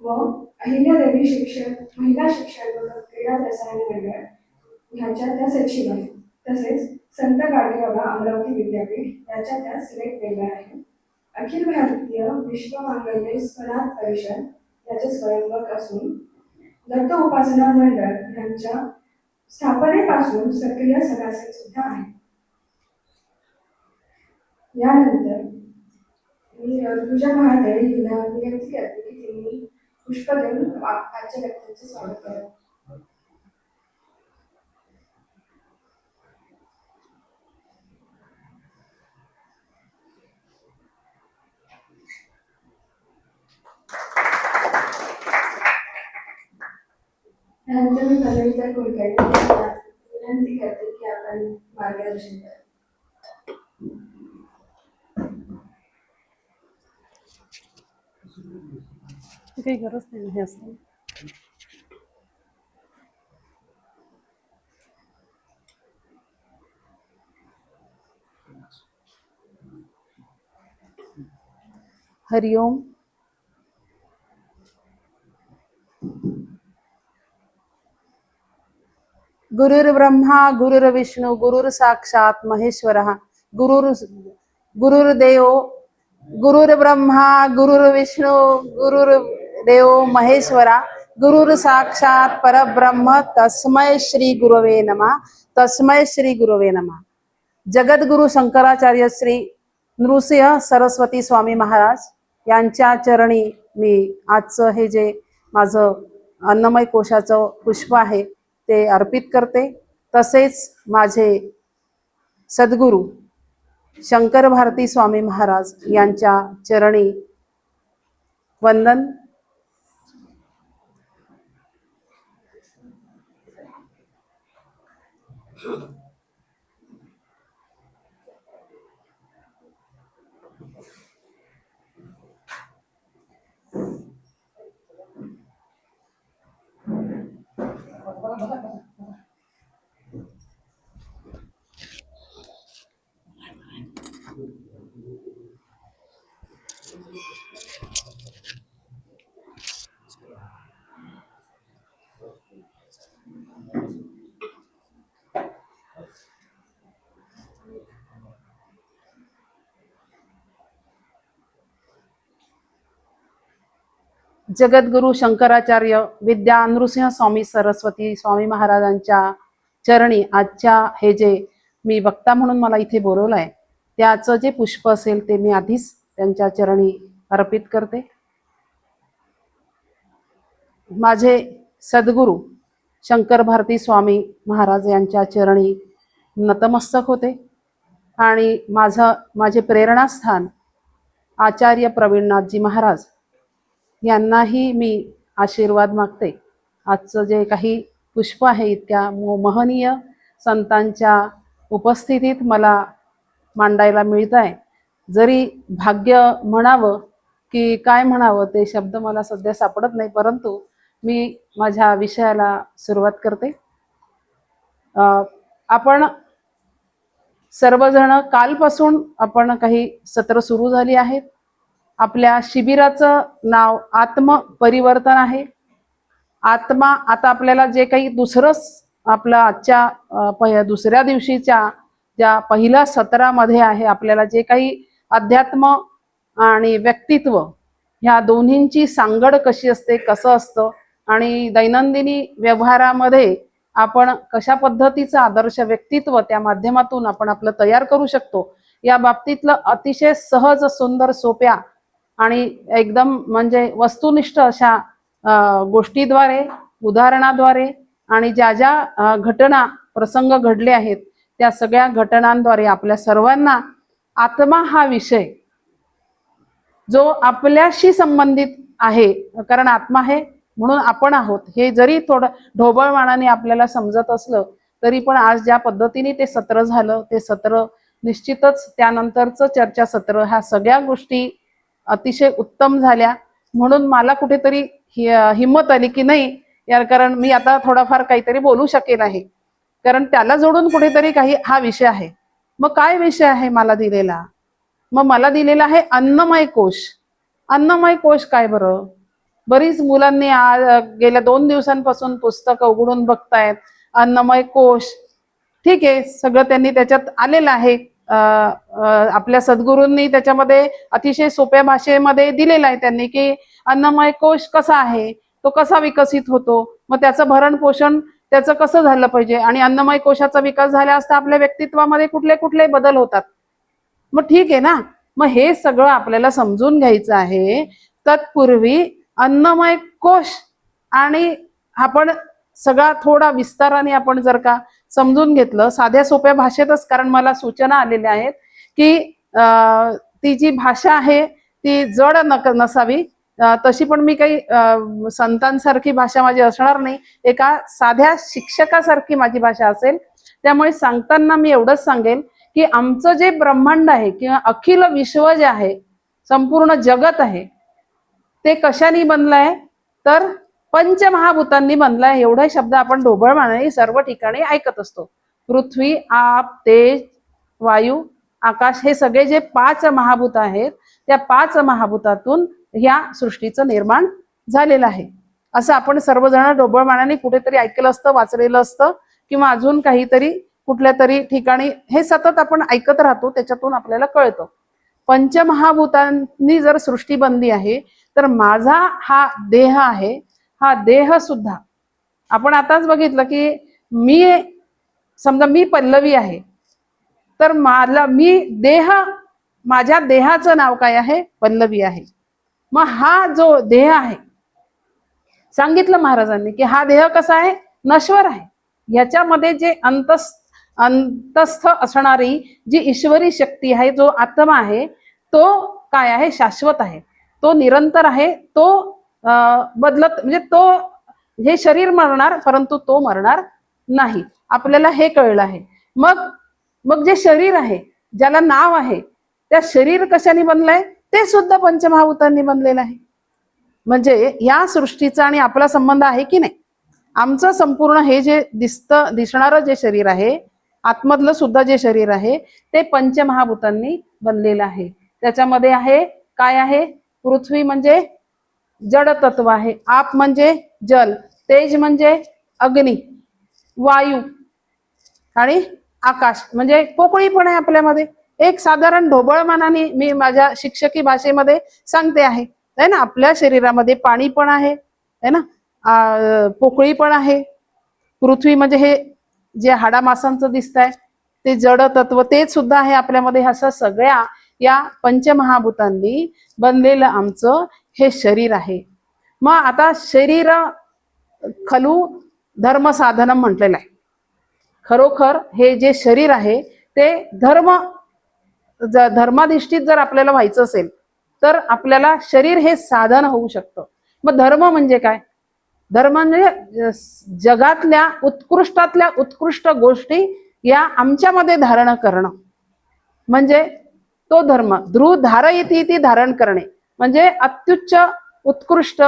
व अहिल्यादेवी शिक्षक महिला शिक्षण व क्रीडा प्रसारण मंडळ ह्याच्या त्या सचिव आहेत. तसेच संत गाडगेबाबा अमरावती विद्यापीठ याच्या त्या सिलेक्ट मेंबर आहेत. अखिल भारतीय विश्व मांगल्य स्वनाथ परिषद याचे स्वयंसेवक असून दत्त उपासना मंडळ यांच्या स्थापनेपासून सक्रिय सदस्य सुद्धा आहे. यानंतर मी ऋतुजा महादेव हिला विनंती करते की त्यांनी पुष्प देऊन आजच्या व्यक्तीचे स्वागत करावे. त्यानंतर मी पदवीधर कुलकर्णी विनंती करते की आपण मार्गदर्शन करा. काही गरज नाही हे असं. हरिओम. गुरुर्ब्रह्मा गुरुर्विष्णू गुरुर साक्षात महेश्वरः गुरुर्देव गुरुर्ब्रह्मा गुरुर्विष्णू गुरुर्देव महेश्वरा गुरुर साक्षात परब्रह्म तस्मै श्री गुरवे नमः. तस्मै श्री गुरवे नमः. जगद्गुरु शंकराचार्य श्री नृसिंह सरस्वती स्वामी महाराज यांच्या चरणी मी आजचं हे जे माझं अन्नमय कोशाचं पुष्प आहे ते अर्पित करते. तसेच माझे सद्गुरू शंकर भारती स्वामी महाराज यांच्या चरणी वंदन. जगद्गुरु शंकराचार्य विद्या नृसिंह स्वामी सरस्वती स्वामी महाराजांच्या चरणी आजच्या हे जे मी वक्ता म्हणून मला इथे बोलवलं आहे त्याचं जे पुष्प असेल ते मी आधीच त्यांच्या चरणी अर्पित करते. माझे सद्गुरू शंकर भारती स्वामी महाराज यांच्या चरणी नतमस्तक होते आणि माझे प्रेरणास्थान आचार्य प्रवीणनाथजी महाराज यांनाही मी आशीर्वाद मागते. आजचं जे काही पुष्प आहे इतक्या महनीय संतांच्या उपस्थितीत मला मांडायला मिळत आहे. जरी भाग्य म्हणावं की काय म्हणावं ते शब्द मला सध्या सापडत नाही, परंतु मी माझ्या विषयाला सुरुवात करते. आपण सर्वजण कालपासून आपण काही सत्र सुरू झाली आहेत. आपल्या शिबिराचं नाव आत्मपरिवर्तन आहे. आत्मा आता आपल्याला जे काही दुसरंच आपलं आजच्या दुसऱ्या दिवशीच्या ज्या पहिल्या सत्रामध्ये आहे आपल्याला जे काही अध्यात्म आणि व्यक्तित्व ह्या दोन्हींची सांगड कशी असते, कसं असतं आणि दैनंदिनी व्यवहारामध्ये आपण कशा पद्धतीचं आदर्श व्यक्तित्व त्या माध्यमातून आपण आपलं तयार करू शकतो या बाबतीतलं अतिशय सहज सुंदर सोप्या आणि एकदम म्हणजे वस्तुनिष्ठ अशा गोष्टीद्वारे उदाहरणाद्वारे आणि ज्या ज्या घटना प्रसंग घडले आहेत त्या सगळ्या घटनांद्वारे आपल्या सर्वांना आत्मा हा विषय जो आपल्याशी संबंधित आहे, कारण आत्मा आहे म्हणून आपण आहोत हे जरी थोडं ढोबळमानाने आपल्याला समजत असलं तरी पण आज ज्या पद्धतीने ते सत्र झालं ते सत्र निश्चितच त्यानंतरचं चर्चासत्र ह्या सगळ्या गोष्टी अतिशय उत्तम झाल्या. म्हणून मला कुठेतरी हिंमत आली की नाही यार, कारण मी आता थोडाफार काहीतरी बोलू शकेल आहे, कारण त्याला जोडून कुठेतरी काही हा विषय आहे. मग काय विषय आहे मला दिलेला? मग मला दिलेला आहे अन्नमय कोश. अन्नमय कोश काय बरं? बरीच मुलांनी गेल्या 2 दिवसांपासून पुस्तक उघडून बघतायत. अन्नमय कोश, ठीक आहे, सगळं त्यांनी त्याच्यात आलेलं आहे. आपल्या सद्गुरूंनी त्याच्यामध्ये अतिशय सोप्या भाषेमध्ये दिलेलं आहे त्यांनी, की अन्नमय कोश कसा आहे, तो कसा विकसित होतो, मग त्याचं भरण पोषण त्याचं कसं झालं पाहिजे, आणि अन्नमय कोशाचा विकास झाला असता आपल्या व्यक्तित्वामध्ये कुठले कुठले बदल होतात. मग ठीक आहे ना, मग हे सगळं आपल्याला समजून घ्यायचं आहे. तत्पूर्वी अन्नमय कोश आणि आपण सगळा थोडा विस्ताराने आपण जर का समजून घेतलं साध्या सोप्या भाषेतच, कारण मला सूचना आलेल्या आहेत की ती जी भाषा आहे ती जड नसावी. तशी पण मी काही संतांसारखी भाषा माझी असणार नाही, एका साध्या शिक्षकासारखी माझी भाषा असेल. त्यामुळे सांगताना मी एवढंच सांगेल की आमचं जे ब्रह्मांड आहे किंवा अखिल विश्व जे आहे, संपूर्ण जगत आहे, ते कशाने बनलंय तर पंचमहाभूतांनी बनलाय. एवढे शब्द आपण ढोबळमानाने सर्व ठिकाणी ऐकत असतो. पृथ्वी, आप, तेज, वायू, आकाश, हे सगळे जे 5 महाभूत आहेत, त्या 5 महाभूतातून ह्या सृष्टीचं निर्माण झालेलं आहे. असं आपण सर्वजण ढोबळमानाने कुठेतरी ऐकलं असतं, वाचलेलं असतं, किंवा अजून काहीतरी कुठल्या तरी ठिकाणी हे सतत आपण ऐकत राहतो, त्याच्यातून आपल्याला कळतं. पंचमहाभूतांनी जर सृष्टी बनली आहे, तर माझा हा देह आहे, हा देह सुद्धा आपण आताच बघितलं की मी समजा मी पल्लवी आहे, तर मी देह, माझ्या देहाचं नाव काय आहे, पल्लवी आहे. मग हा जो देह आहे, सांगितलं महाराजांनी की हा देह कसा आहे, नश्वर आहे. याच्यामध्ये जे अंतस्थ असणारी जी ईश्वरी शक्ती आहे, जो आत्मा आहे, तो काय आहे, शाश्वत आहे, तो निरंतर आहे, तो बदलत, म्हणजे तो, हे शरीर मरणार परंतु तो मरणार नाही. आपल्याला हे कळलं आहे. मग जे शरीर आहे, ज्याला नाव आहे, त्या शरीर कशाने बनलंय, ते सुद्धा पंचमहाभूतांनी बनलेलं आहे. म्हणजे या सृष्टीचा आणि आपला संबंध आहे की नाही. आमचं संपूर्ण हे जे दिसणारं जे शरीर आहे, आतमधलं सुद्धा जे शरीर आहे, ते पंचमहाभूतांनी बनलेलं आहे. त्याच्यामध्ये आहे काय आहे, पृथ्वी म्हणजे जड तत्व आहे, आप म्हणजे जल, तेज म्हणजे अग्नी, वायू आणि आकाश म्हणजे पोकळी पण आहे आपल्यामध्ये. एक साधारण ढोबळमानाने मी माझ्या शिक्षकी भाषेमध्ये सांगते आहे ना. आपल्या शरीरामध्ये पाणी पण आहे ना, पोकळी पण आहे. पृथ्वी म्हणजे हे जे हाडामासांचं दिसतंय ते जड तत्व, ते सुद्धा आहे आपल्यामध्ये. असं सगळ्या या पंचमहाभूतांनी बनलेलं आमचं हे शरीर आहे. मग आता शरीर खलु धर्म साधनम म्हटलेलं आहे. खरोखर हे जे शरीर आहे ते धर्माधिष्ठित जर आपल्याला व्हायचं असेल, तर आपल्याला शरीर हे साधन होऊ शकतं. मग धर्म म्हणजे काय, धर्म म्हणजे जगातल्या उत्कृष्टातल्या उत्कृष्ट गोष्टी या आमच्यामध्ये धारण करणं, म्हणजे तो धर्म. ध्रुव धारयती ती धारण करणे, म्हणजे अत्युच्च उत्कृष्ट,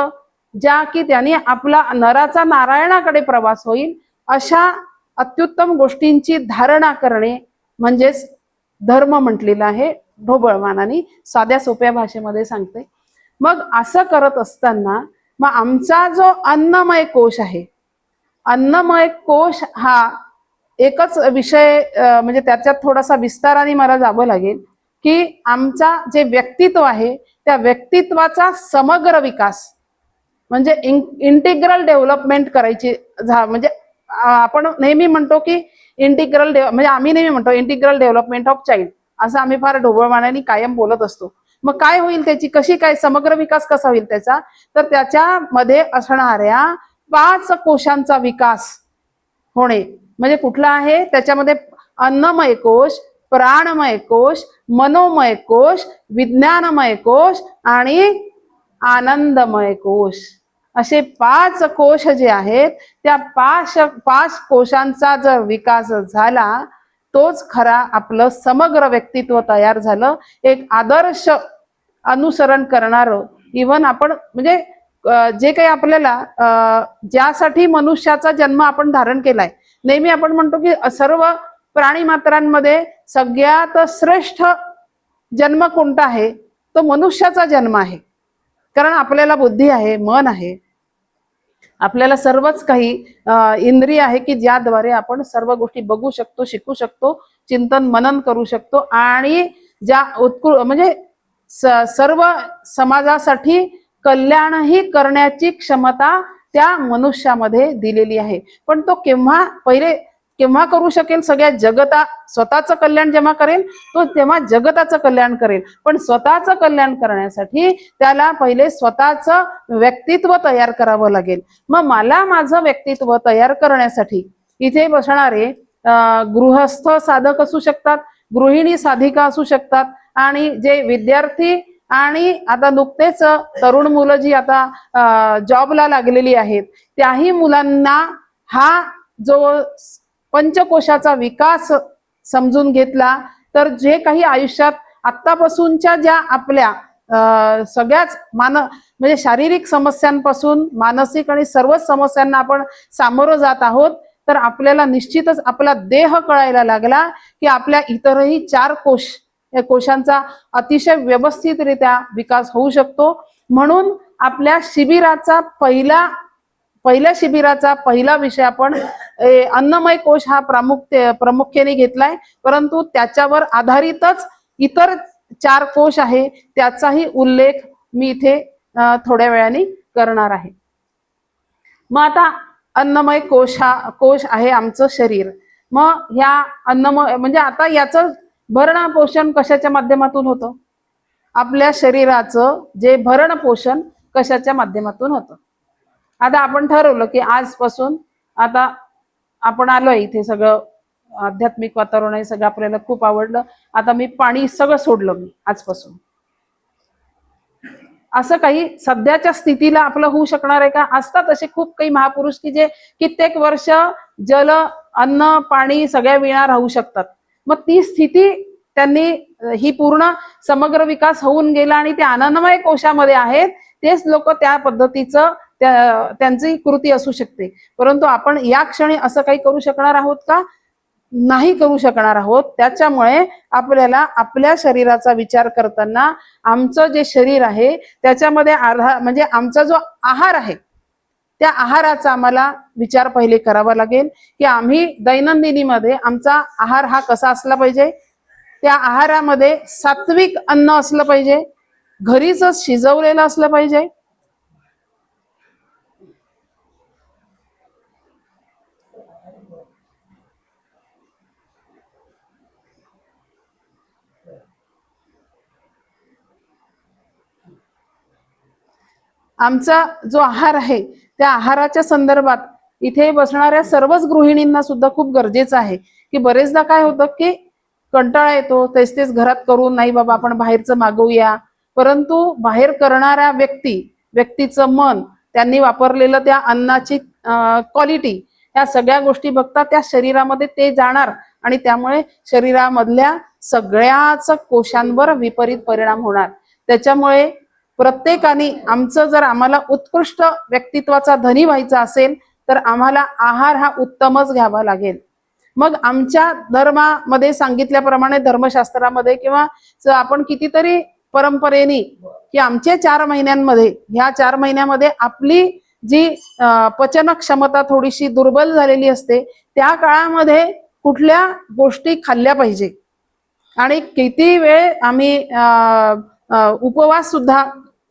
ज्या की त्याने आपला नराचा नारायणाकडे प्रवास होईल, अशा अत्युत्तम गोष्टींची धारणा करणे म्हणजेच धर्म म्हटलेला आहे. ढोबळमानाने साध्या सोप्या भाषेमध्ये सांगते. मग असं करत असताना मग आमचा जो अन्नमय कोश आहे, अन्नमय कोश हा एकच विषय, म्हणजे त्याच्यात थोडासा विस्ताराने मला जावं लागेल की आमचा जे व्यक्तित्व आहे, त्या व्यक्तित्वाचा समग्र विकास म्हणजे इंटिग्रल डेव्हलपमेंट करायची. म्हणजे आपण नेहमी म्हणतो की इंटिग्रल म्हणजे आम्ही नेहमी म्हणतो इंटिग्रल डेव्हलपमेंट ऑफ चाइल्ड, असं आम्ही फार ढोबळमानाने कायम बोलत असतो. मग काय होईल त्याची, कशी काय समग्र विकास कसा होईल त्याचा, तर त्याच्यामध्ये असणाऱ्या 5 कोशांचा विकास होणे. म्हणजे कुठला आहे, त्याच्यामध्ये अन्नमय कोश, प्राणमय कोश, मनोमय कोश, विज्ञानमय कोश आणि आनंदमय कोश, असे 5 कोश जे आहेत, त्या 5 कोशांचा जर विकास झाला, तोच खरा आपलं समग्र व्यक्तित्व तयार झालं. एक आदर्श अनुसरण करणारं, इव्हन आपण म्हणजे जे काही आपल्याला ज्यासाठी मनुष्याचा जन्म आपण धारण केलाय, नेहमी आपण म्हणतो की सर्व प्राणी मात्रांमध्ये सगळ्यात श्रेष्ठ जन्म कोणता आहे, तो मनुष्याचा जन्म आहे. कारण आपल्याला बुद्धी आहे, मन आहे, आपल्याला सर्वच काही इंद्रिय आहे की ज्याद्वारे आपण सर्व गोष्टी बघू शकतो, शिकू शकतो, चिंतन मनन करू शकतो आणि ज्या म्हणजे सर्व समाजासाठी कल्याणही करण्याची क्षमता त्या मनुष्यामध्ये दिलेली आहे. पण तो केव्हा करू शकेल? सगळ्या स्वतःचं कल्याण जेव्हा करेल तो तेव्हा जगताचं कल्याण करेल. पण स्वतःचं कल्याण करण्यासाठी त्याला पहिले स्वतःचं व्यक्तित्व तयार करावं लागेल. मग मला माझं व्यक्तित्व तयार करण्यासाठी इथे बसणारे गृहस्थ साधक असू शकतात, गृहिणी साधिका असू शकतात, आणि जे विद्यार्थी आणि आता नुकतेच तरुण मुलं जी आता जॉबला लागलेली आहेत त्याही मुलांना हा जो पंचकोशाचा विकास समजून घेतला तर जे काही आयुष्यात आत्तापासूनच्या ज्या आपल्या सगळ्याच म्हणजे शारीरिक समस्यांपासून मानसिक आणि सर्वच समस्यांना आपण सामोरं जात आहोत, तर आपल्याला निश्चितच आपला देह कळायला लागला की आपल्या इतरही 4 या कोशांचा अतिशय व्यवस्थितरित्या विकास होऊ शकतो. म्हणून आपल्या पहिल्या शिबिराचा पहिला विषय आपण अन्नमय कोश हा प्रामुख्याने घेतलाय, परंतु त्याच्यावर आधारितच इतर 4 कोश आहे त्याचाही उल्लेख मी इथे थोड्या वेळाने करणार आहे. मग आता अन्नमय कोश आहे आमचं शरीर. मग ह्या अन्नमय म्हणजे आता याचं भरण पोषण कशाच्या माध्यमातून होतं? आपल्या शरीराचं जे भरण पोषण कशाच्या माध्यमातून होतं? आता आपण ठरवलं की आजपासून आता आपण आलोय इथे, सगळं आध्यात्मिक वातावरण आहे, सगळं आपल्याला खूप आवडलं, आता मी पाणी सगळं सोडलं मी आजपासून. असं काही सध्याच्या स्थितीला आपलं होऊ शकणार आहे का? असतात असे खूप काही महापुरुष की जे कित्येक वर्ष जल अन्न पाणी सगळ्या विना राहू शकतात. मग ती स्थिती त्यांनी ही पूर्ण समग्र विकास होऊन गेला आणि ते आनंदमय कोशामध्ये आहेत, तेच लोक त्या पद्धतीचं त्यांची कृती असू शकते. परंतु आपण या क्षणी असं काही करू शकणार आहोत का? नाही करू शकणार आहोत. त्याच्यामुळे आपल्याला आपल्या शरीराचा विचार करताना आमचं जे शरीर आहे त्याच्यामध्ये म्हणजे आमचा जो आहार आहे त्या आहाराचा आम्हाला विचार पहिले करावा लागेल की आम्ही दैनंदिनीमध्ये आमचा आहार हा कसा असला पाहिजे. त्या आहारामध्ये सात्विक अन्न असलं पाहिजे, घरीच शिजवलेलं असलं पाहिजे, आमचा जो आहार आहे त्या आहाराच्या संदर्भात इथे बसणाऱ्या सर्वच गृहिणींना सुद्धा खूप गरजेचं आहे की बरेचदा काय होतं की कंटाळा येतो तेच घरात करून, नाही बाबा आपण बाहेरचं मागवूया, परंतु बाहेर करणाऱ्या व्यक्तीचं मन, त्यांनी वापरलेलं त्या अन्नाची क्वालिटी, या सगळ्या गोष्टी बघता त्या शरीरामध्ये ते जाणार आणि त्यामुळे शरीरामधल्या सगळ्याच कोशांवर विपरीत परिणाम होणार. त्याच्यामुळे प्रत्येकाने आम्हाला उत्कृष्ट व्यक्तित्वाचा धनी व्हायचा असेल तर आम्हाला आहार हा उत्तमच घ्यावा लागेल. मग आमच्या धर्मामध्ये सांगितल्याप्रमाणे धर्मशास्त्रामध्ये किंवा आपण कितीतरी परंपरेने की आमचे 4 महिन्यांमध्ये, ह्या 4 महिन्यामध्ये आपली जी पचन क्षमता थोडीशी दुर्बल झालेली असते, त्या काळामध्ये कुठल्या गोष्टी खाल्ल्या पाहिजे आणि किती वेळ आम्ही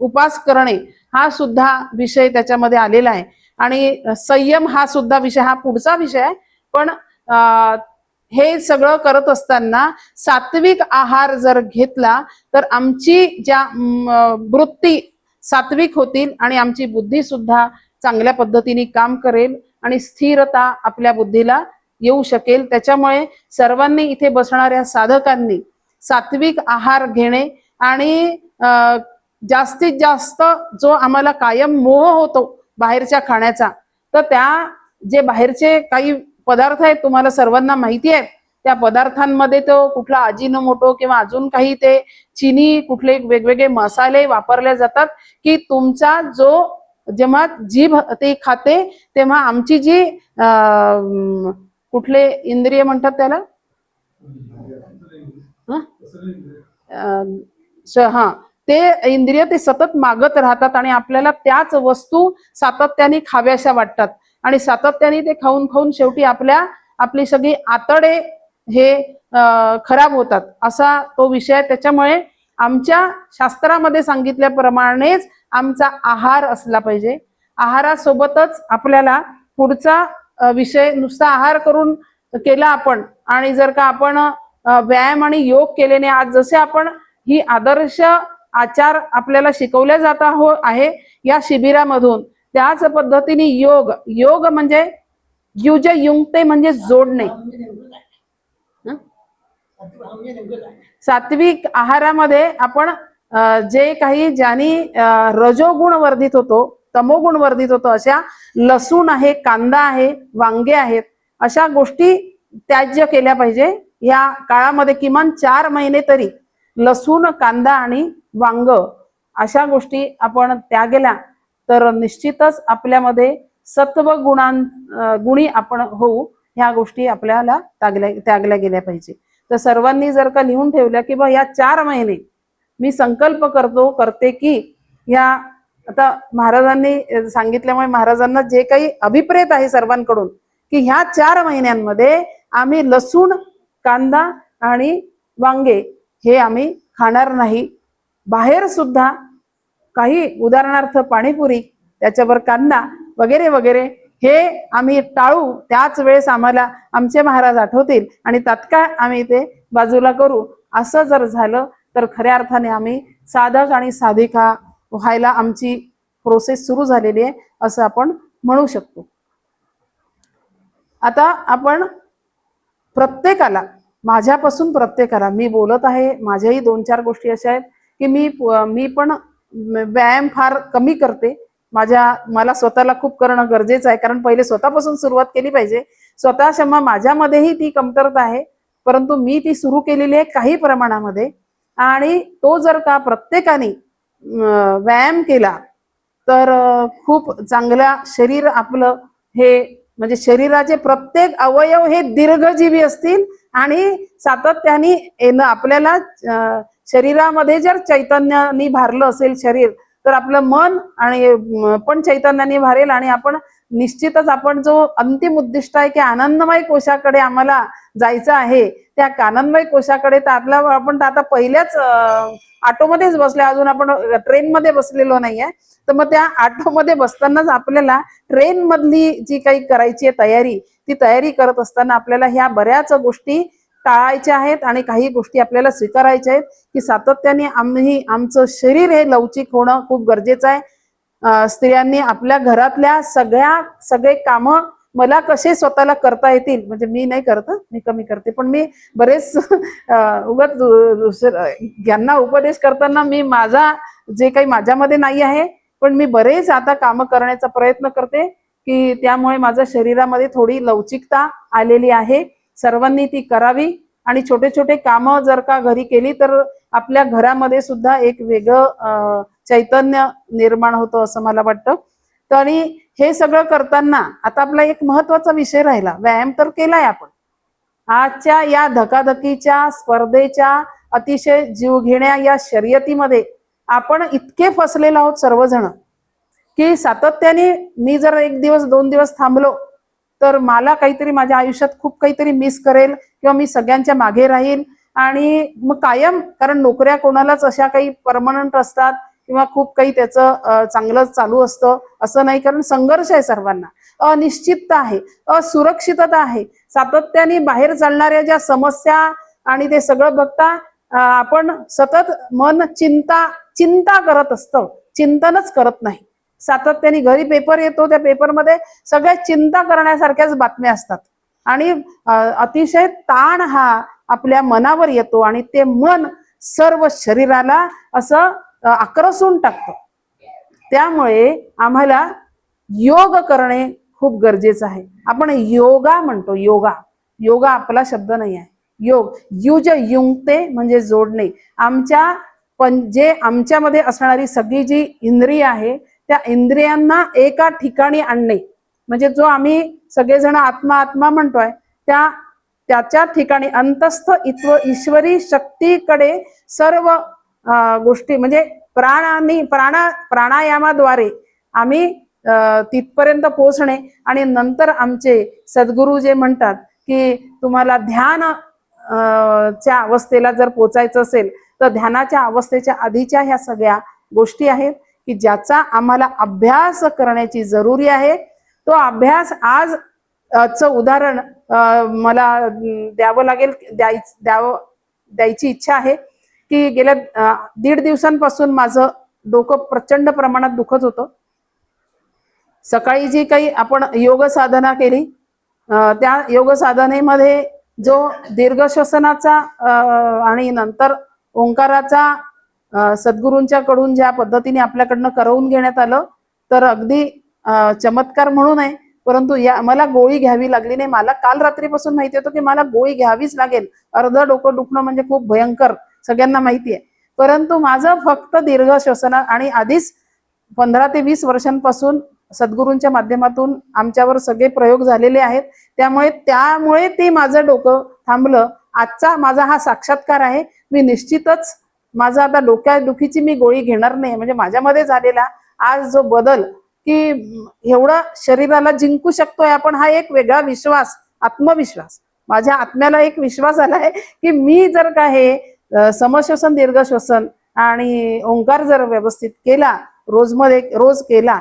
उपास करणे हा सुद्धा विषय त्याच्यामध्ये आलेला आहे. आणि संयम हा सुद्धा विषय, हा पुढचा विषय आहे. पण हे सगळं करत असताना सात्विक आहार जर घेतला तर आमची ज्या वृत्ती सात्विक होतील आणि आमची बुद्धी सुद्धा चांगल्या पद्धतीने काम करेल आणि स्थिरता आपल्या बुद्धीला येऊ शकेल. त्याच्यामुळे सर्वांनी इथे बसणाऱ्या साधकांनी सात्विक आहार घेणे आणि जास्तीत जास्त जो आम्हाला कायम मोह होतो बाहेरच्या खाण्याचा, तर जे बाहेरचे काही पदार्थ आहेत तुम्हाला सर्वांना माहिती आहे, त्या पदार्थांमध्ये तो कुठला अजिनोमोटो किंवा अजून काही ते चिनी कुठले वेगवेगळे मसाले वापरले जातात की तुमचा जेव्हा जीभ ते खाते तेव्हा आमची जी कुठले इंद्रिय म्हणतात त्याला, हा ते इंद्रिय ते सतत मागत राहतात आणि आपल्याला त्याच वस्तू सातत्याने खाव्याशा वाटतात आणि सातत्याने ते खाऊन खाऊन शेवटी आपली सगळी आतडे हे खराब होतात असा तो विषय आहे. त्याच्यामुळे आमच्या शास्त्रामध्ये सांगितल्याप्रमाणेच आमचा आहार असला पाहिजे. आहारासोबतच आपल्याला पुढचा विषय नुसता आहार करून केला आपण आणि जर का आपण व्यायाम आणि योग केल्याने आज जसे आपण ही आदर्श आचार आपल्याला शिकवल्या जात आहे या शिबिरामधून, त्याच पद्धतीने योग योग म्हणजे युज युंगते म्हणजे जोडणे. सात्विक आहारामध्ये आपण जे काही ज्यांनी रजोगुण वर्धित होतो, तमोगुण वर्धित होतो, अशा लसूण आहे, कांदा आहे, वांगे आहेत, अशा गोष्टी त्याज्य केल्या पाहिजे. या काळामध्ये किमान 4 महिने तरी लसूण, कांदा आणि वांग अशा गोष्टी आपण त्यागल्या तर निश्चितच आपल्यामध्ये सत्व गुणी आपण होऊ. ह्या गोष्टी आपल्याला त्यागल्या गेल्या पाहिजे. तर सर्वांनी जर का लिहून ठेवल्या की बा या 4 महिने मी संकल्प करते की या आता महाराजांनी सांगितल्यामुळे महाराजांना जे काही अभिप्रेत आहे सर्वांकडून की ह्या 4 महिन्यांमध्ये आम्ही लसूण, कांदा आणि वांगे हे आम्ही खाणार नाही. बाहेर सुद्धा काही उदाहरणार्थ पाणीपुरी, त्याच्यावर कांदा वगैरे वगैरे हे आम्ही टाळू. त्याच वेळेस आम्हाला आमचे महाराज आठवतील आणि तात्काळ आम्ही ते बाजूला करू. असं जर झालं तर खऱ्या अर्थाने आम्ही साधक आणि साधिका व्हायला आमची प्रोसेस सुरू झालेली आहे असं आपण म्हणू शकतो. आता आपण प्रत्येकाला, माझ्यापासून प्रत्येकाला मी बोलत आहे, माझ्याही 2-4 गोष्टी अशा आहेत की मी पण व्यायाम फार कमी करते. मला स्वतःला खूप करणं गरजेचं आहे, कारण पहिले स्वतःपासून सुरुवात केली पाहिजे. स्वतः क्षमा माझ्यामध्येही ती कमतरता आहे, परंतु मी ती सुरू केलेली आहे काही प्रमाणामध्ये. आणि तो जर का प्रत्येकाने व्यायाम केला तर खूप चांगला शरीर आपलं हे म्हणजे शरीराचे प्रत्येक अवयव हे दीर्घजीवी असतील आणि सातत्याने येणं आपल्याला शरीरामध्ये जर चैतन्याने भारलं असेल शरीर तर आपलं मन आणि पण चैतन्याने भरेल आणि आपण निश्चितच आपण जो अंतिम उद्दिष्ट आहे की आनंदमय कोशाकडे आम्हाला जायचं आहे, त्या आनंदमय कोशाकडे तर आपण आता पहिल्याच ऑटोमध्येच बसले, अजून आपण ट्रेनमध्ये बसलेलो नाहीये. तर मग त्या ऑटोमध्ये बसतानाच आपल्याला ट्रेन मधली जी काही करायची आहे तयारी, ती तयारी करत असताना आपल्याला ह्या बऱ्याच गोष्टी टाळायच्या आहेत आणि काही गोष्टी आपल्याला स्वीकारायच्या आहेत की सातत्याने आमचं शरीर हे लवचिक होणं खूप गरजेचं आहे. स्त्रियांनी आपल्या घरातल्या सगळे कामं मला कसे स्वतःला करता येतील, म्हणजे मी नाही करत, मी कमी करते, पण मी बरेच उगाच ज्यांना उपदेश करताना मी माझा जे काही माझ्यामध्ये नाही आहे पण मी बरेच आता कामं करण्याचा प्रयत्न करते की त्यामुळे माझ्या शरीरामध्ये थोडी लवचिकता आलेली आहे. सर्वांनी ती करावी आणि छोटे छोटे कामं जर का घरी केली तर आपल्या घरामध्ये सुद्धा एक वेगळं चैतन्य निर्माण होतं असं मला वाटतं. तर आणि हे सगळं करताना आता आपला एक महत्वाचा विषय राहिला, व्यायाम तर केलाय आपण. आजच्या या धकाधकीच्या स्पर्धेच्या अतिशय जीवघेण्या या शर्यतीमध्ये आपण इतके फसलेलो आहोत सर्वजण की सातत्याने मी जर 1 दिवस 2 दिवस थांबलो तर मला काहीतरी माझ्या आयुष्यात खूप काहीतरी मिस करेल किंवा मी सगळ्यांच्या मागे राहील. आणि मग कायम, कारण नोकऱ्या कोणालाच अशा काही परमनंट असतात किंवा खूप काही त्याचं चांगलं चालू असतं असं नाही, कारण संघर्ष आहे सर्वांना, अनिश्चितता आहे, असुरक्षितता आहे. सातत्याने बाहेर चालणाऱ्या ज्या समस्या आणि ते सगळं बघता आपण सतत मन चिंता करत असतं, चिंतनच करत नाही. सातत्याने घरी पेपर येतो, त्या पेपरमध्ये सगळ्या चिंता करण्यासारख्याच बातम्या असतात आणि अतिशय ताण हा आपल्या मनावर येतो आणि ते मन सर्व शरीराला असं आक्रसून टाकतं. त्यामुळे आम्हाला योग करणे खूप गरजेचं आहे. आपण योगा म्हणतो, योगा आपला शब्द नाही आहे. योग युंगते म्हणजे जोडणे. जे आमच्यामध्ये असणारी सगळी जी इंद्रिय आहे त्या इंद्रियांना एका ठिकाणी आणणे, म्हणजे जो आम्ही सगळेजण आत्मा म्हणतोय त्याच्या ठिकाणी अंतस्थ ईश्वरी शक्तीकडे सर्व गोष्टी, म्हणजे प्राणायामाद्वारे आम्ही तिथपर्यंत पोहोचणे आणि नंतर आमचे सद्गुरू जे म्हणतात की तुम्हाला ध्यान च्या अवस्थेला जर पोचायचं असेल तर ध्यानाच्या अवस्थेच्या आधीच्या ह्या सगळ्या गोष्टी आहेत की ज्याचा आम्हाला अभ्यास करण्याची जरुरी आहे. तो अभ्यास आज च उदाहरण मला द्यावं लागेल, द्यायची इच्छा आहे की गेल्या 1.5 दिवसांपासून माझं डोकं प्रचंड प्रमाणात दुखत होतं. सकाळी जी काही आपण योग साधना केली त्या योग साधनेमध्ये जो दीर्घ श्वसनाचा आणि नंतर ओंकाराचा सद्गुरूंच्या कडून ज्या पद्धतीने आपल्याकडनं करवून घेण्यात आलं तर अगदी चमत्कार म्हणून आहे. परंतु मला गोळी घ्यावी लागली नाही. मला काल रात्रीपासून माहिती होतं की मला गोळी घ्यावीच लागेल. अर्ध डोकं दुखणं म्हणजे खूप भयंकर, सगळ्यांना माहिती आहे. परंतु माझं फक्त दीर्घ श्वसन आणि आधीच 15 ते 20 वर्षांपासून सद्गुरूंच्या माध्यमातून आमच्यावर सगळे प्रयोग झालेले आहेत. त्यामुळे ते माझं डोकं थांबलं. आजचा माझा हा साक्षात्कार आहे. मी निश्चितच माझा आता डोक्यादुखीची मी गोळी घेणार नाही. म्हणजे माझ्यामध्ये झालेला आज जो बदल की एवढा शरीराला जिंकू शकतोय आपण, हा एक वेगळा विश्वास, आत्मविश्वास, माझ्या आत्म्याला एक विश्वास आलाय की मी जर का हे समश्वसन दीर्घ श्वसन आणि ओंकार जर व्यवस्थित केला, रोज केला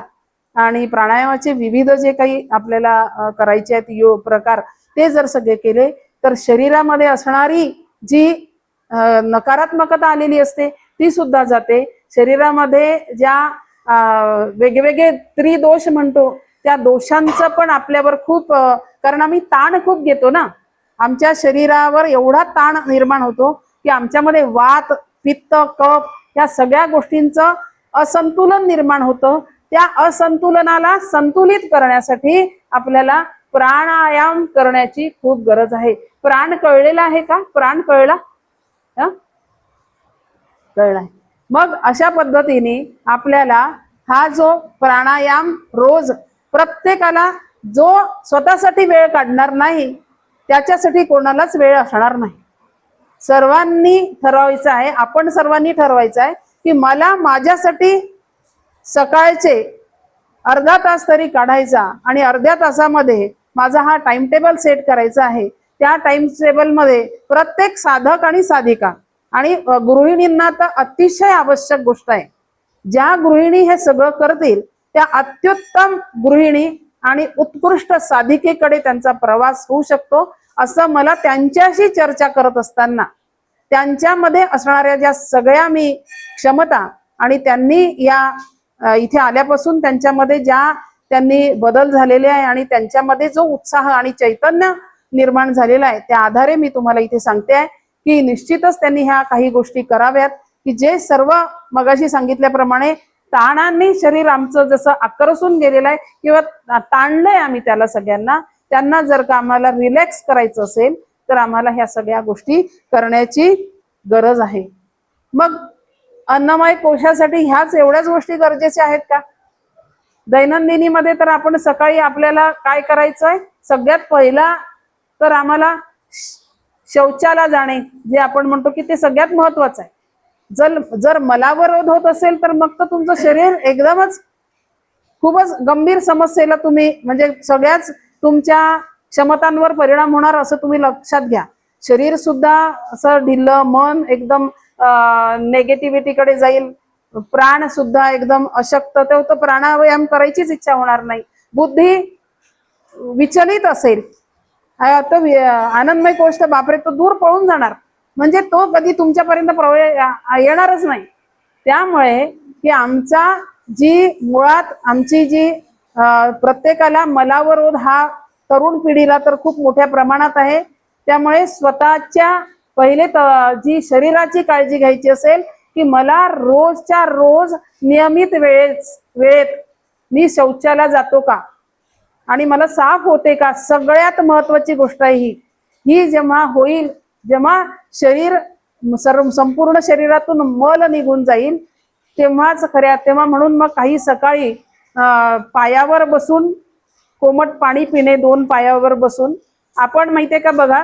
आणि प्राणायामाचे विविध जे काही आपल्याला करायचे आहेत प्रकार ते जर सगळे केले तर शरीरामध्ये असणारी जी नकारात्मकता आलेली असते ती सुद्धा जाते. शरीरामध्ये ज्या वेगवेगळे त्रिदोष म्हणतो त्या दोषांचं पण आपल्यावर खूप, कारण आम्ही ताण खूप घेतो ना, आमच्या शरीरावर एवढा ताण निर्माण होतो की आमच्यामध्ये वात, पित्त, कफ या सगळ्या गोष्टींचं असंतुलन निर्माण होतं. त्या असंतुलनाला संतुलित करण्यासाठी आपल्याला प्राणायाम करण्याची खूप गरज आहे. प्राण कळलेला आहे का? प्राण कळला? कळलाय. मग अशा पद्धतीने आपल्याला हा जो प्राणायाम रोज प्रत्येकाला, जो स्वतःसाठी वेळ काढणार नाही त्याच्यासाठी कोणालाच वेळ असणार नाही. सर्वांनी ठरवायचं आहे, आपण सर्वांनी ठरवायचं आहे की मला माझ्यासाठी सकाळचे अर्धा तास तरी काढायचा आणि अर्ध्या तासामध्ये माझा हा टाइम टेबल सेट करायचा आहे. त्या टाइम टेबल मध्ये प्रत्येक साधक आणि साधिका आणि गृहिणींना तर अतिशय आवश्यक गोष्ट आहे. ज्या गृहिणी हे सगळं करतील त्या अत्युत्तम गृहिणी आणि उत्कृष्ट साधिकेकडे त्यांचा प्रवास होऊ शकतो. असं मला त्यांच्याशी चर्चा करत असताना त्यांच्यामध्ये असणाऱ्या ज्या सगळ्या मी क्षमता आणि त्यांनी या इथे आल्यापासून त्यांच्यामध्ये ज्या त्यांनी बदल झालेले आहे आणि त्यांच्यामध्ये जो उत्साह आणि चैतन्य निर्माण झालेला आहे त्या आधारे मी तुम्हाला इथे सांगते आहे की निश्चितच त्यांनी ह्या काही गोष्टी कराव्यात की जे सर्व मगाशी सांगितल्याप्रमाणे ताणांनी शरीर आमचं जसं आकर्षून गेलेलं आहे किंवा ताणलंय आम्ही त्याला सगळ्यांना, त्यांना जर का आम्हाला रिलॅक्स करायचं असेल तर आम्हाला ह्या सगळ्या गोष्टी करण्याची गरज आहे. मग अन्नमय कोशासाठी ह्याच एवढ्याच गोष्टी गरजेच्या आहेत का? दैनंदिनीमध्ये तर आपण सकाळी आपल्याला काय करायचंय, सगळ्यात पहिला तर आम्हाला शौचाला जाणे जे आपण म्हणतो की ते सगळ्यात महत्वाचं आहे. जर मलावरोध होत असेल तर मग तर तुमचं शरीर एकदमच खूपच गंभीर समस्येला तुम्ही, म्हणजे सगळ्याच तुमच्या क्षमतांवर परिणाम होणार असं तुम्ही लक्षात घ्या. शरीर सुद्धा असं ढिल्लं, मन एकदम नेगेटिव्हिटीकडे जाईल, प्राण सुद्धा एकदम अशक्त, तर प्राणायाम करायचीच इच्छा होणार नाही. बुद्धी विचलित असेल तर आनंदमय कोश तर बापरे तो दूर पळून जाणार, म्हणजे तो कधी तुमच्यापर्यंत येणारच नाही. त्यामुळे की मुळात आमची जी प्रत्येकाला मलावरोध हा तरुण पिढीला तर खूप मोठ्या प्रमाणात आहे. त्यामुळे स्वतःच्या पहिले जी शरीराची काळजी घ्यायची असेल की मला रोजच्या रोज नियमित वेळेत मी शौचाला जातो का आणि मला साफ होते का, सगळ्यात महत्वाची गोष्ट आहे ही जेव्हा होईल, जेव्हा शरीर संपूर्ण शरीरातून मल निघून जाईल तेव्हा म्हणून मग काही सकाळी पायावर बसून कोमट पाणी पिणे, 2 पायावर बसून. आपण माहितीये का बघा,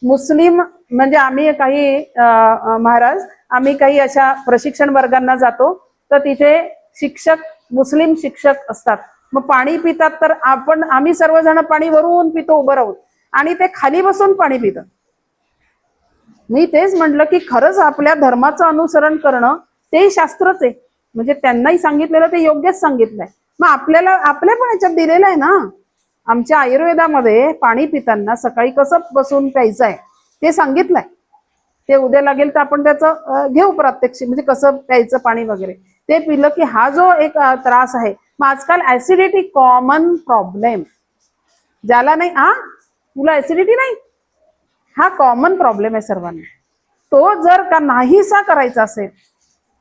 मुस्लिम म्हणजे आम्ही काही महाराज आम्ही काही अशा प्रशिक्षण वर्गांना जातो तर तिथे शिक्षक मुस्लिम शिक्षक असतात. मग पाणी पितात तर आम्ही सर्वजण पाणी वरून पितो उभं राहून, आणि ते खाली बसून पाणी पितात. मी तेच म्हटलं की खरंच आपल्या धर्माचं अनुसरण करणं ते शास्त्रच आहे. म्हणजे त्यांनाही सांगितलेलं ते योग्यच सांगितलंय. मग आपल्या पण याच्यात दिलेलं आहे ना. आमच्या आयुर्वेदामध्ये पाणी पिताना सकाळी कसं बसून प्यायचं आहे ते सांगितलंय. ते उद्या लागेल तर आपण त्याचं घेऊ प्रात्यक्षिक, म्हणजे कसं प्यायचं पाणी वगैरे. ते पिलं की हा जो एक त्रास आहे, मग आजकाल ऍसिडिटी कॉमन प्रॉब्लेम, ज्याला नाही तुला ऍसिडिटी नाही, हा कॉमन प्रॉब्लेम आहे सर्वांना. तो जर का नाहीसा करायचा असेल,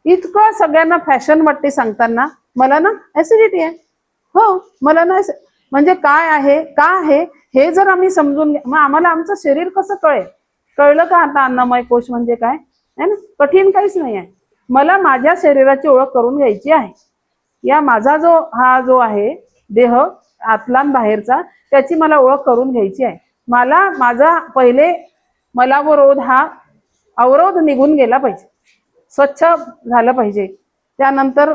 इतकं सगळ्यांना फॅशन वाटते सांगताना मला ना ऍसिडिटी आहे, हो मला ना म्हणजे काय आहे का आहे हे जर आम्ही समजून मग आम्हाला आमचं शरीर कसं कळलं का आता अन्नमय कोश म्हणजे काय आहे ना. कठीण काहीच नाही आहे. मला माझ्या शरीराची ओळख करून घ्यायची आहे. या माझा हा जो आहे देह आतला बाहेरचा, त्याची मला ओळख करून घ्यायची आहे. मला माझा पहिले मलावरोध हा अवरोध निघून गेला पाहिजे, स्वच्छ झालं पाहिजे. त्यानंतर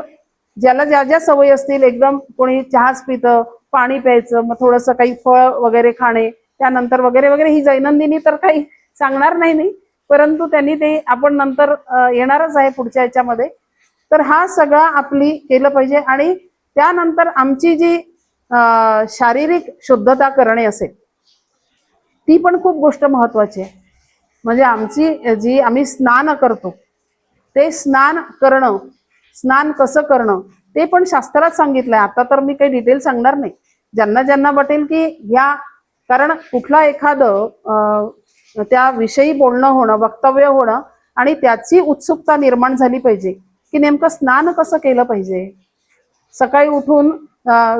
ज्याला ज्या ज्या सवयी असतील, एकदम कोणी चहाच पितं, पाणी प्यायचं, मग थोडंसं काही फळ वगैरे खाणे, त्यानंतर वगैरे वगैरे, ही दैनंदिनी तर काही सांगणार नाही, परंतु त्यांनी ते आपण नंतर येणारच आहे पुढच्या याच्यामध्ये. तर हा सगळा आपली केलं पाहिजे. आणि त्यानंतर आमची जी शारीरिक शुद्धता करणे असेल, ती पण खूप गोष्ट महत्वाची आहे. म्हणजे आमची जी आम्ही स्नान करतो ते स्नान कसं करणं ते पण शास्त्रात सांगितलंय. आता तर मी काही डिटेल सांगणार नाही, ज्यांना वाटेल की कारण कुठला एखादं त्याविषयी बोलणं होणं, वक्तव्य होणं, आणि त्याची उत्सुकता निर्माण झाली पाहिजे की नेमकं स्नान कसं केलं पाहिजे, सकाळी उठून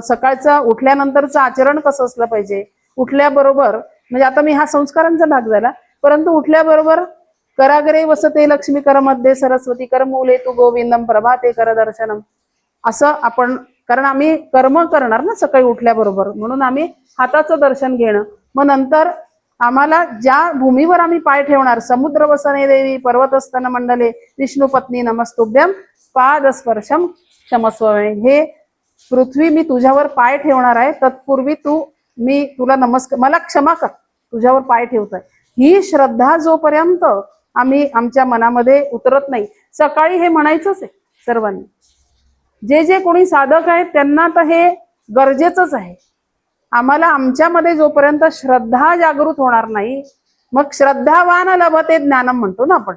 सकाळचं उठल्यानंतरचं आचरण कसं असलं पाहिजे, उठल्याबरोबर म्हणजे आता मी हा संस्कारांचा भाग झाला, परंतु उठल्याबरोबर कराग्रे वसते लक्ष्मी कर मध्ये सरस्वती कर मूले तू गोविंदम प्रभाते कर दर्शनम, असं आपण, कारण आम्ही कर्म करणार ना सकाळी उठल्याबरोबर, म्हणून आम्ही हाताचं दर्शन घेणं. मग नंतर आम्हाला ज्या भूमीवर आम्ही पाय ठेवणार, समुद्र वसने देवी पर्वतस्तन मंडले विष्णू पत्नी नमस्तुभ्यम पाद स्पर्शम क्षमस्व, हे पृथ्वी मी तुझ्यावर पाय ठेवणार आहे, तत्पूर्वी मी तुला नमस्कार, मला क्षमा कर, तुझ्यावर पाय ठेवतोय. ही श्रद्धा जोपर्यंत आम्ही आमच्या मनामध्ये उतरत नाही, सकाळी हे म्हणायचंच आहे सर्वांनी. जे कोणी साधक आहेत त्यांना तर हे गरजेचंच आहे. आम्हाला आमच्यामध्ये जोपर्यंत श्रद्धा जागृत होणार नाही, मग श्रद्धावान लभते ज्ञानम म्हणतो ना आपण,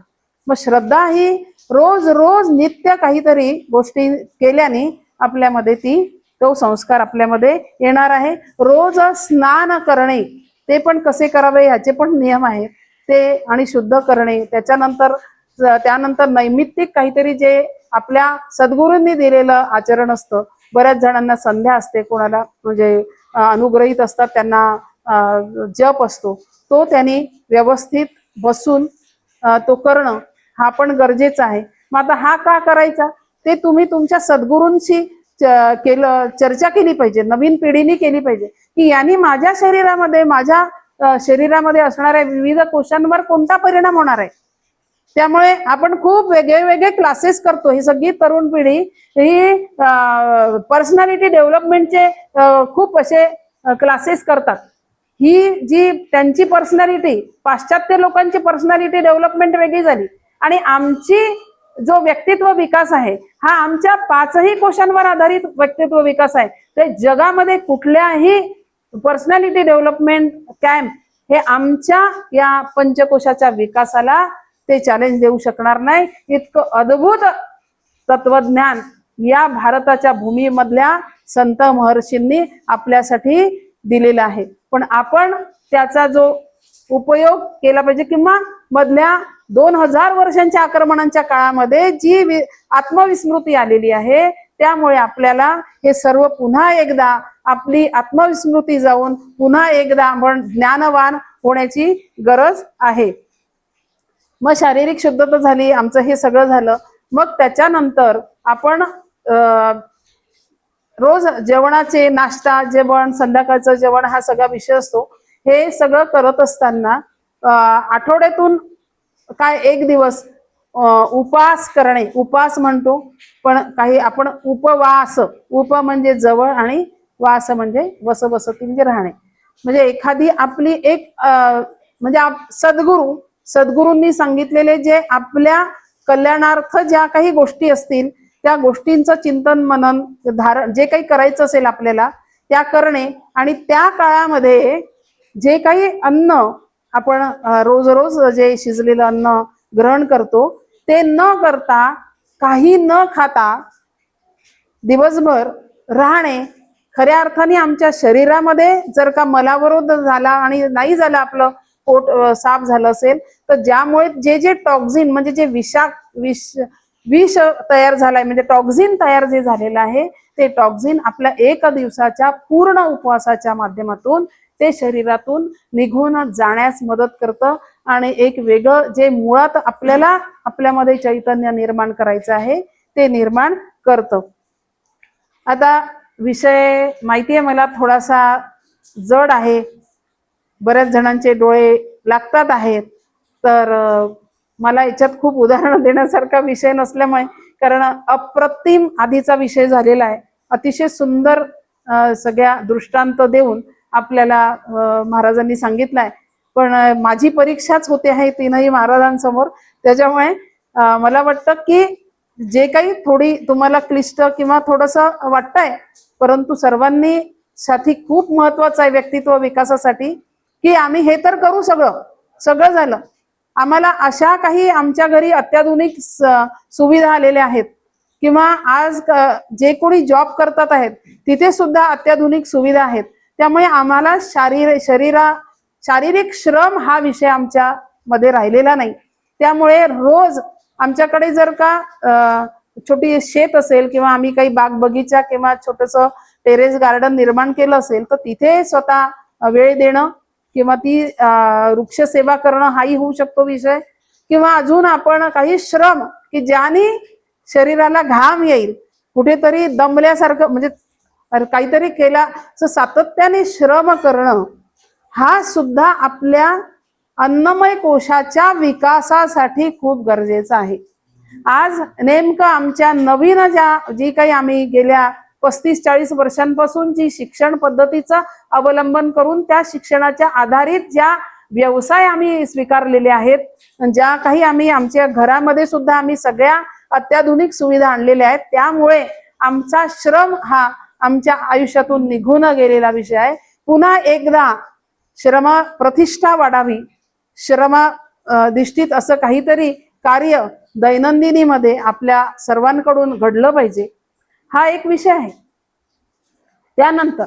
मग श्रद्धा ही रोज रोज नित्य काहीतरी गोष्टी केल्याने आपल्यामध्ये तो संस्कार आपल्यामध्ये येणार आहे. रोज स्नान करणे, ते पण कसे करावे ह्याचे पण नियम आहेत ते, आणि शुद्ध करणे, त्यानंतर नैमित्तिक काहीतरी जे आपल्या सद्गुरूंनी दिलेलं आचरण असतं. बऱ्याच जणांना संध्या असते, कोणाला म्हणजे अनुग्रहित असतात त्यांना जप असतो, तो त्यांनी व्यवस्थित बसून तो करणं हा पण गरजेचा आहे. मग आता हा का करायचा ते तुम्ही तुमच्या सद्गुरूंशी चर्चा केली पाहिजे, नवीन पिढीने केली पाहिजे की यांनी माझ्या शरीरामध्ये असणाऱ्या विविध कोशांवर कोणता परिणाम होणार आहे. त्यामुळे आपण खूप वेगळे क्लासेस करतो. ही सगळी तरुण पिढी ही पर्सनॅलिटी डेव्हलपमेंटचे खूप असे क्लासेस करतात. ही जी त्यांची पर्सनॅलिटी, पाश्चात्य लोकांची पर्सनॅलिटी डेव्हलपमेंट वेगळी झाली, आणि आमची जो व्यक्तित्व विकास आहे हा आमच्या 5ही कोशांवर आधारित व्यक्तित्व विकास आहे. ते जगामध्ये कुठल्याही पर्सनॅलिटी डेव्हलपमेंट कॅम्प हे आमच्या या पंचकोशाच्या विकासाला ते चॅलेंज देऊ शकणार नाही. इतकं अद्भुत तत्वज्ञान या भारताच्या भूमीमधल्या संत महर्षींनी आपल्यासाठी दिलेला आहे. पण आपण त्याचा जो उपयोग केला पाहिजे, किंवा मधल्या 2000 वर्षांच्या आक्रमणांच्या काळामध्ये जी आत्मविस्मृती आलेली आहे, त्यामुळे आपल्याला हे सर्व पुन्हा एकदा आपली आत्मविस्मृती जाऊन पुन्हा एकदा आपण ज्ञानवान होण्याची गरज आहे. मग शारीरिक शुद्धता झाली, आमचं हे सगळं झालं. मग त्याच्यानंतर आपण रोज जेवणाचे, नाश्ता, जेवण, संध्याकाळचं जेवण हा सगळा विषय असतो. हे सगळं करत असताना आठवड्यातून काय एक दिवस उपास करणे, उपास म्हणतो पण काही आपण उपवास, उप म्हणजे जवळ आणि वास म्हणजे वसवसती म्हणजे राहणे. म्हणजे एखादी आपली एक म्हणजे सद्गुरूंनी सांगितलेले जे आपल्या कल्याणार्थ ज्या काही गोष्टी असतील त्या गोष्टींचं चिंतन मनन धारण जे काही करायचं असेल आपल्याला त्या करणे. आणि त्या काळामध्ये जे काही अन्न आपण रोज रोज जे शिजलेलं अन्न ग्रहण करतो ते न करता, काही न खाता दिवसभर राहणे. खऱ्या अर्थाने आमच्या शरीरामध्ये जर का मलावरोध झाला आणि नाही झालं आपलं पोट साफ झालं असेल तर ज्यामुळे जे जे टॉक्झिन म्हणजे जे विष तयार झालाय म्हणजे टॉक्झिन तयार जे झालेलं आहे ते टॉक्झिन आपल्या एक दिवसाच्या पूर्ण उपवासाच्या माध्यमातून ते शरीरातून निघून जाण्यास मदत करतं आणि एक वेगळं जे मुळात आपल्याला आपल्यामध्ये चैतन्य निर्माण करायचं आहे ते निर्माण करतं. आता विषय माहिती आहे मला थोडासा जड आहे, बऱ्याच जणांचे डोळे लागतात आहेत, तर मला याच्यात खूप उदाहरण देण्यासारखा विषय नसल्यामुळे, कारण अप्रतिम आधीचा विषय झालेला आहे, अतिशय सुंदर सगळ्या दृष्टांत देऊन आपल्याला महाराजांनी सांगितलंय. पण माझी परीक्षाच होते आहे तीनही महाराजांसमोर, त्याच्यामुळे मला वाटतं की जे काही थोडी तुम्हाला क्लिष्ट किंवा थोडंसं वाटतंय परंतु सर्वांनी साठी खूप महत्वाचं आहे व्यक्तित्व विकासासाठी की आम्ही हे तर करू, सगळं झालं. आम्हाला अशा काही आमच्या घरी अत्याधुनिक सुविधा आलेल्या आहेत किंवा आज जे कोणी जॉब करतात आहेत तिथे सुद्धा अत्याधुनिक सुविधा आहेत. त्यामुळे आम्हाला शारीरिक श्रम हा विषय आमच्या मध्ये राहिलेला नाही. त्यामुळे रोज आमच्याकडे जर का छोटी शेत असेल किंवा आम्ही काही बाग बगीचा किंवा छोटस टेरेस गार्डन निर्माण केलं असेल तर तिथे स्वतः वेळ देणं किंवा ती वृक्ष सेवा करणं हाही होऊ शकतो विषय. किंवा अजून आपण काही श्रम की ज्याने शरीराला घाम येईल, कुठेतरी दमल्यासारखं म्हणजे काहीतरी केला सातत्याने श्रम करणं हा सुद्धा आपल्या अन्नमय कोशाच्या विकासासाठी खूप गरजेचा आहे. आज नेमकं आमच्या नवीन जी काही आम्ही गेल्या 35-40 वर्षांपासून जी शिक्षण पद्धतीचं अवलंबन करून त्या शिक्षणाच्या आधारित ज्या व्यवसाय आम्ही स्वीकारलेले आहेत, ज्या काही आम्ही आमच्या घरामध्ये सुद्धा आम्ही सगळ्या अत्याधुनिक सुविधा आणलेल्या आहेत, त्यामुळे आमचा श्रम हा आमच्या आयुष्यातून निघून गेलेला विषय आहे. पुन्हा एकदा श्रम प्रतिष्ठा वाढावी, श्रम दिष्टीत असं काहीतरी कार्य दैनंदिनीमध्ये आपल्या सर्वांकडून घडलं पाहिजे, हा एक विषय आहे. त्यानंतर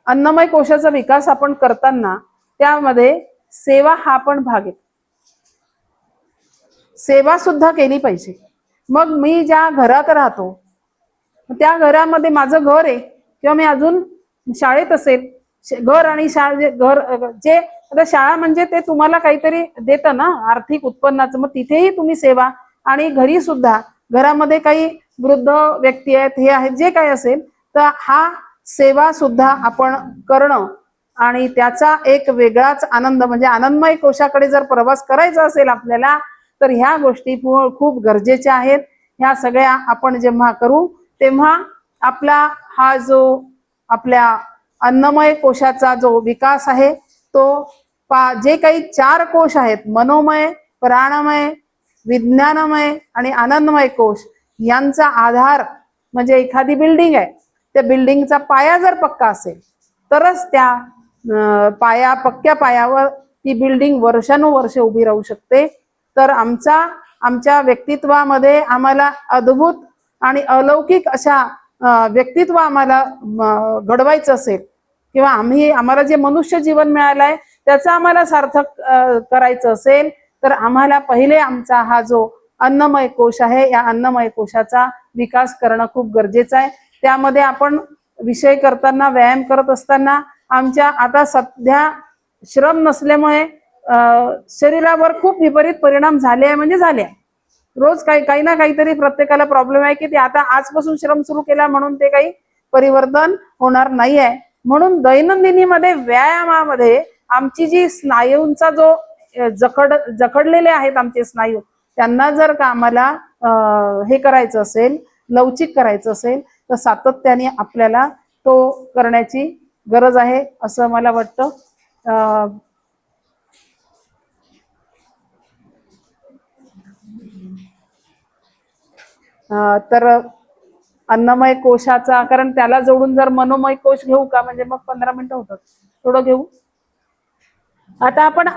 अन्नमय कोशाचा विकास आपण करताना त्यामध्ये सेवा हा पण भाग आहे. सेवा सुद्धा केली पाहिजे. मग मी ज्या घरात राहतो त्या घरामध्ये माझं घर आहे किंवा मी अजून शाळेत असेल, घर आणि घर जे आता शाळा म्हणजे ते तुम्हाला काहीतरी देतं ना आर्थिक उत्पन्नाचं, मग तिथेही तुम्ही सेवा. आणि घरी सुद्धा घरामध्ये काही वृद्ध व्यक्ती आहेत, हे आहेत, जे काही असेल तर हा सेवा सुद्धा आपण करणं आणि त्याचा एक वेगळाच आनंद म्हणजे आनंदमय कोशाकडे जर प्रवास करायचा असेल आपल्याला तर ह्या गोष्टी खूप गरजेच्या आहेत. ह्या सगळ्या आपण जेव्हा करू तेव्हा आपला हा जो आपल्या अन्नमय कोशाचा जो विकास आहे तो जे काही 4 कोश आहेत, मनोमय, प्राणमय, विज्ञानमय आणि आनंदमय कोश, यांचा आधार म्हणजे एखादी बिल्डिंग आहे, त्या बिल्डिंगचा पाया जर पक्का असेल तरच त्या पक्क्या पायावर ती बिल्डिंग वर्षानुवर्षे उभी राहू शकते. तर आमच्या व्यक्तित्वामध्ये आम्हाला अद्भुत आणि अलौकिक अशा व्यक्तित्व आम्हाला घडवायचं असेल किंवा आम्हाला जे मनुष्य जीवन मिळालं आहे त्याचं आम्हाला सार्थक करायचं असेल तर आम्हाला पहिले आमचा हा जो अन्नमय कोश आहे या अन्नमय कोशाचा विकास करणं खूप गरजेचं आहे. त्यामध्ये आपण विषय करताना, व्यायाम करत असताना आमच्या आता सध्या श्रम नसल्यामुळे शरीरावर खूप विपरीत परिणाम झाले आहे म्हणजे झाले आहे. रोज काही ना काहीतरी प्रत्येकाला प्रॉब्लेम आहे की ते आता आजपासून श्रम सुरू केला म्हणून ते काही परिवर्तन होणार नाही आहे. म्हणून दैनंदिनीमध्ये व्यायामामध्ये आमची जी स्नायूंचा जो जखडलेले आहेत आमचे स्नायू त्यांना जर कामाला हे करायचं असेल, लवचिक करायचं असेल, तर सातत्याने आपल्याला तो करण्याची गरज आहे असं मला वाटतं. तर अन्नमय कोशाचा, कारण त्याला जोडून जर मनोमय कोश घेऊ का, म्हणजे मग 15 मिनिटं होतात, थोडं घेऊ. आता आपण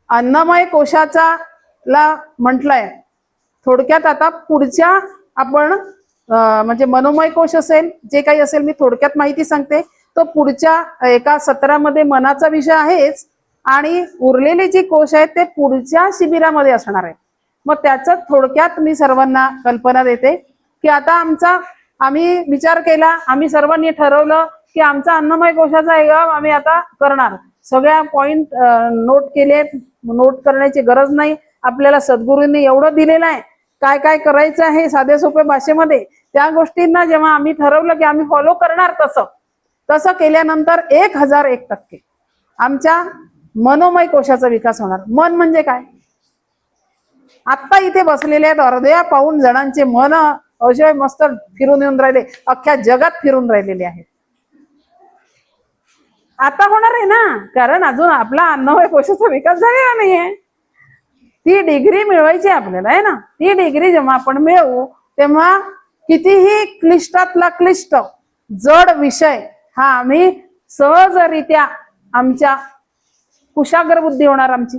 अन्नमय कोशाचा ला म्हटलंय, थोडक्यात आता पुढच्या आपण म्हणजे मनोमय कोश असेल, जे काही असेल, मी थोडक्यात माहिती सांगते. तो पुढच्या एका सत्रामध्ये मनाचा विषय आहेच, आणि उरलेले जे कोश आहेत ते पुढच्या शिबिरामध्ये असणार आहे. मग त्याचं थोडक्यात मी सर्वांना कल्पना देते की आता आम्ही विचार केला, आम्ही सर्वांनी ठरवलं की आमचा अन्नमय कोशाचा एगाव आम्ही आता करणार. सगळ्या पॉइंट नोट केले. नोट करण्याची गरज नाही, आपल्याला सद्गुरूंनी एवढं दिलेलं आहे काय काय करायचं आहे साध्या सोप्या भाषेमध्ये. त्या गोष्टींना जेव्हा आम्ही ठरवलं की आम्ही फॉलो करणार, तसं केल्यानंतर 1001% आमच्या मनोमय कोशाचा विकास होणार. मन म्हणजे काय? आता इथे बसलेल्या अर्ध्या पाऊण जणांचे मन असे मस्त फिरून येऊन राहिले, अख्ख्या जगात फिरून राहिलेले आहेत. आता होणार आहे ना, कारण अजून आपला अन्नमय कोशाचा विकास झालेला नाहीये. ती डिग्री मिळवायची आपल्याला आहे ना. ती डिग्री जेव्हा आपण मिळवू तेव्हा कितीही क्लिष्टातला क्लिष्ट जड विषय हा आम्ही सहजरित्या, आमच्या कुशाग्र बुद्धी होणार आमची,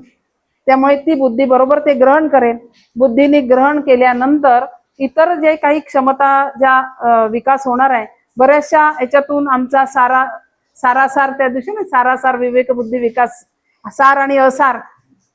त्यामुळे ती बुद्धी बरोबर ते ग्रहण करेल. बुद्धीने ग्रहण केल्यानंतर इतर जे काही क्षमता ज्या विकास होणार आहे, बऱ्याचशा याच्यातून आमचा सारासार त्या दिवशी ना, सारासार विवेक बुद्धी विकास, सार आणि असार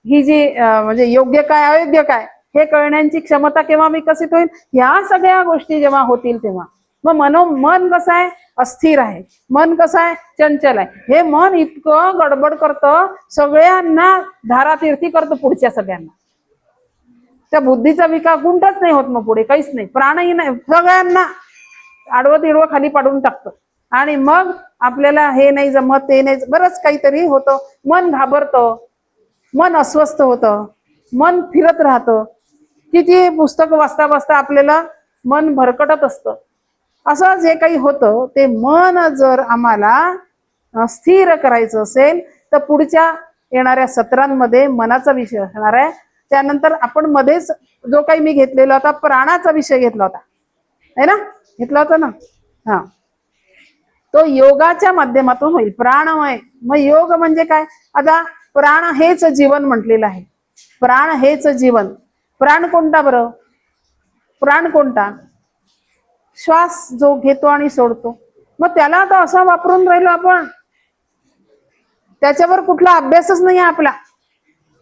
ही जी म्हणजे योग्य काय अयोग्य काय हे कळण्याची क्षमता केव्हा विकसित होईल, ह्या सगळ्या गोष्टी जेव्हा होतील तेव्हा मग मन कसं आहे? अस्थिर आहे. मन कसं आहे? चंचल आहे. हे मन इतकं गडबड करतं, सगळ्यांना धारातीर्थी करतं, पुढच्या सगळ्यांना. त्या बुद्धीचा विकास गुंठच नाही होत, मग पुढे काहीच नाही, प्राणही नाही, सगळ्यांना आडवं तिडवं खाली पाडून टाकतं. आणि मग आपल्याला हे नाही जमत, ते नाही, बरंच काहीतरी होतं. मन घाबरतं, मन अस्वस्थ होतं, मन फिरत राहतं. किती पुस्तकं वाचता वाचता आपल्याला मन भरकटत असतं. असं जे काही होतं ते मन जर आम्हाला स्थिर करायचं असेल तर पुढच्या येणाऱ्या सत्रांमध्ये मनाचा विषय असणार आहे. त्यानंतर आपण मध्येच जो काही मी घेतलेला होता प्राणाचा विषय घेतला होता, है ना, घेतला होता ना. हा, तो योगाच्या माध्यमातून होईल, प्राणमय. मग योग म्हणजे काय? आता प्राण हेच जीवन म्हटलेलं आहे. प्राण हेच जीवन. प्राण कोणता बरं? प्राण कोणता? श्वास जो घेतो आणि सोडतो. मग त्याला आता असा वापरून राहिलो आपण, त्याच्यावर कुठला अभ्यासच नाही आहे आपला.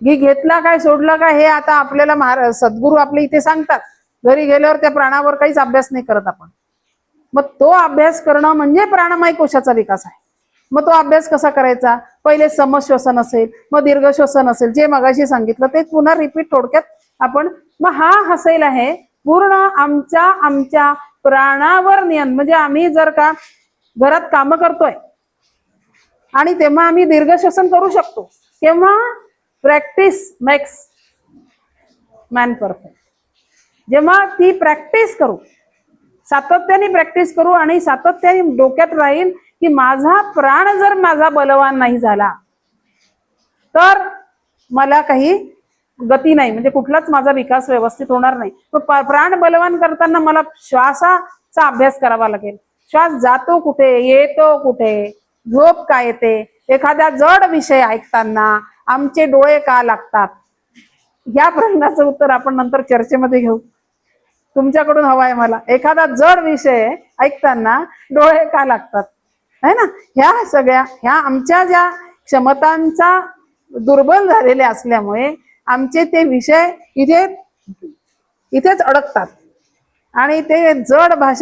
घेतला काय सोडला काय हे आता आपल्याला सद्गुरू आपले इथे सांगतात. घरी गेल्यावर त्या प्राणावर काहीच अभ्यास नाही करत आपण. मग तो अभ्यास करणं म्हणजे प्राणमय कोशाचा विकास आहे. मग तो अभ्यास कसा करायचा? पहिले समश्वसन असेल, मग दीर्घ श्वसन असेल, जे मगाशी सांगितलं ते पुन्हा रिपीट थोडक्यात आपण. मग हा हसेल आहे पूर्ण आमच्या प्राणावर नियंत्रण. म्हणजे आम्ही जर का घरात काम करतोय आणि तेव्हा आम्ही दीर्घ श्वसन करू शकतो, तेव्हा प्रॅक्टिस मेक्स मॅन परफेक्ट. जेव्हा ती प्रॅक्टिस करू, सातत्याने प्रॅक्टिस करू आणि सातत्याने डोक्यात राहील की माझा प्राण जर माझा बलवान नाही झाला तर मला काही गती नाही, म्हणजे कुठलाच माझा विकास व्यवस्थित होणार नाही. प्राण बलवान करताना मला श्वासाचा अभ्यास करावा लागेल. श्वास जातो कुठे, येतो कुठे, झोप काय येते, एखाद्या जड विषय ऐकताना आमचे डोळे का लागतात, या प्रश्नाचं उत्तर आपण नंतर चर्चेमध्ये घेऊ. तुमच्याकडून हवा आहे मला. एखादा जड विषय ऐकताना डोळे का लागतात, है ना. ह्या सगळ्या ह्या आमच्या ज्या क्षमतांचा दुर्बल झालेले असल्यामुळे आमचे ते विषय इथेच अडकतात आणि ते जड भाषा